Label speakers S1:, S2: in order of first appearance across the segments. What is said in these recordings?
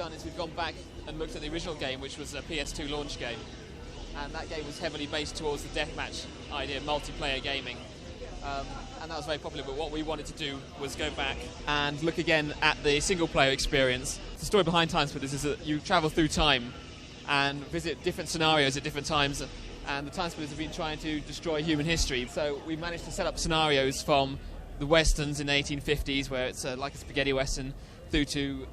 S1: done is we've gone back and looked at the original game, which was a PS2 launch game, and that game was heavily based towards the deathmatch idea, multiplayer gaming, and that was very popular. But what we wanted to do was go back and look again at the single-player experience. The story behind TimeSplitters is that you travel through time and visit different scenarios at different times, and the TimeSplitters have been trying to destroy human history. So we managed to set up scenarios from the westerns in the 1850s, where it's like a spaghetti western, through to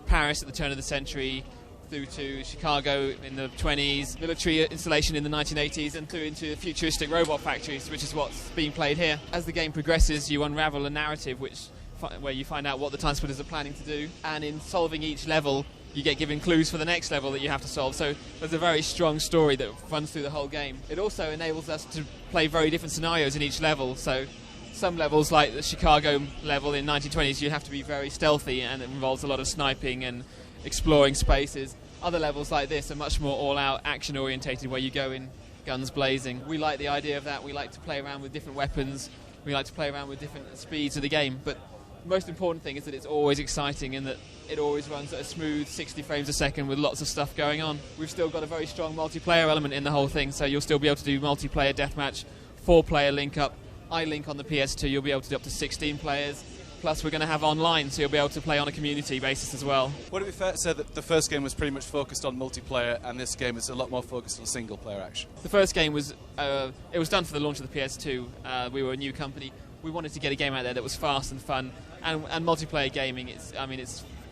S1: Paris at the turn of the century, through to Chicago in the 20s, military installation in the 1980s, and through into futuristic robot factories, which is what's being played here. As the game progresses, you unravel a narrative where you find out what the TimeSplitters are planning to do, and in solving each level, you get given clues for the next level that you have to solve. So there's a very strong story that runs through the whole game. It also enables us to play very different scenarios in each level. So some levels, like the Chicago level in 1920s, you have to be very stealthy, and it involves a lot of sniping and exploring spaces. Other levels like this are much more all-out, action-orientated, where you go in guns blazing. We like the idea of that. We like to play around with different weapons. We like to play around with different speeds of the game. But the most important thing is that it's always exciting and that it always runs at a smooth 60 frames a second with lots of stuff going on. We've still got a very strong multiplayer element in the whole thing, so you'll still be able to do multiplayer deathmatch, 4-player link-up. iLink on the PS2, you'll be able to do up to 16 players. Plus, we're going to have online, so you'll be able to play on a community basis as well.
S2: Would it be fair to say that the first game was pretty much focused on multiplayer, and this game is a lot more focused on single-player action?
S1: The first game was it was done for the launch of the PS2. We were a new company. We wanted to get a game out there that was fast and fun, and multiplayer gaming. It's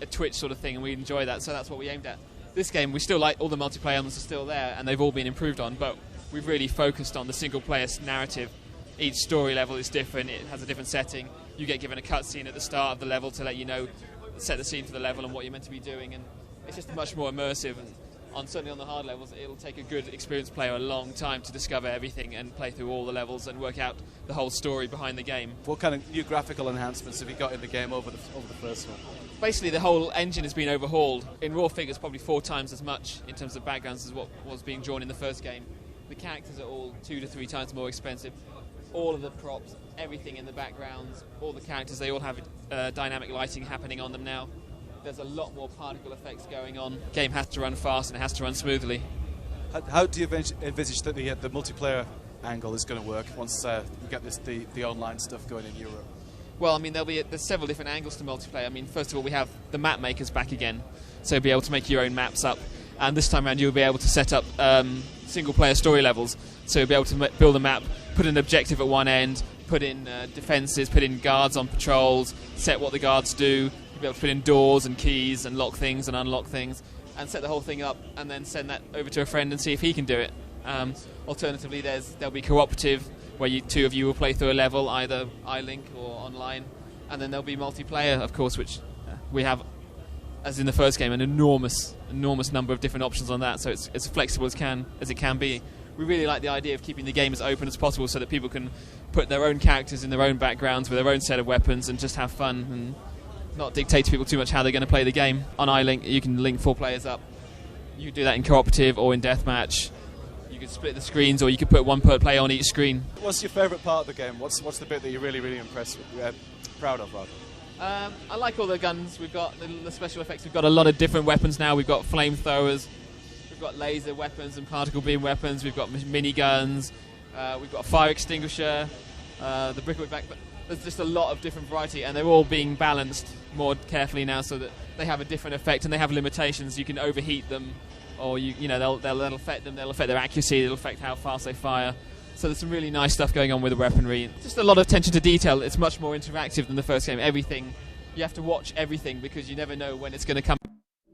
S1: a Twitch sort of thing, and we enjoy that, so that's what we aimed at. This game, we still like all the multiplayer elements are still there, and they've all been improved on, but we've really focused on the single-player narrative. Each story level is different, it has a different setting. You get given a cutscene at the start of the level to let you know, set the scene for the level and what you're meant to be doing, and it's just much more immersive. And certainly on the hard levels, it'll take a good experienced player a long time to discover everything and play through all the levels and work out the whole story behind the game.
S2: What kind of new graphical enhancements have you got in the game over the first one?
S1: Basically, the whole engine has been overhauled. In raw figures, probably 4 times as much in terms of backgrounds as what was being drawn in the first game. The characters are all 2 to 3 times more expensive. All of the props, everything in the backgrounds, all the characters, they all have dynamic lighting happening on them now. There's a lot more particle effects going on. The game has to run fast and it has to run smoothly.
S2: How do you envisage that the multiplayer angle is going to work once we get the online stuff going in Europe?
S1: Well, I mean, there's several different angles to multiplayer. I mean, first of all, we have the map makers back again, so you'll be able to make your own maps up. And this time around, you'll be able to set up single-player story levels. So you'll be able to build a map, put an objective at one end, put in defences, put in guards on patrols, set what the guards do. You'll be able to put in doors and keys and lock things and unlock things, and set the whole thing up, and then send that over to a friend and see if he can do it. Alternatively, there'll be cooperative, where 2 of you will play through a level, either iLink or online, and then there'll be multiplayer, of course, which we have, as in the first game, an enormous number of different options on that, so it's as flexible as it can be. We really like the idea of keeping the game as open as possible so that people can put their own characters in their own backgrounds with their own set of weapons and just have fun and not dictate to people too much how they're going to play the game. On iLink, you can link 4 players up. You can do that in cooperative or in deathmatch. You can split the screens, or you could put 1 per player on each screen.
S2: What's your favourite part of the game? What's the bit that you're really impressed with, proud of, rather?
S1: I like all the guns. We've got the special effects. We've got a lot of different weapons now. We've got flamethrowers, we've got laser weapons and particle beam weapons. We've got mini guns. We've got a fire extinguisher. The brickwork back. There's just a lot of different variety, and they're all being balanced more carefully now, so that they have a different effect and they have limitations. You can overheat them, or they'll affect them. They'll affect their accuracy. They'll affect how fast they fire. So there's some really nice stuff going on with the weaponry. Just a lot of attention to detail. It's much more interactive than the first game. Everything, you have to watch everything because you never know when it's going to come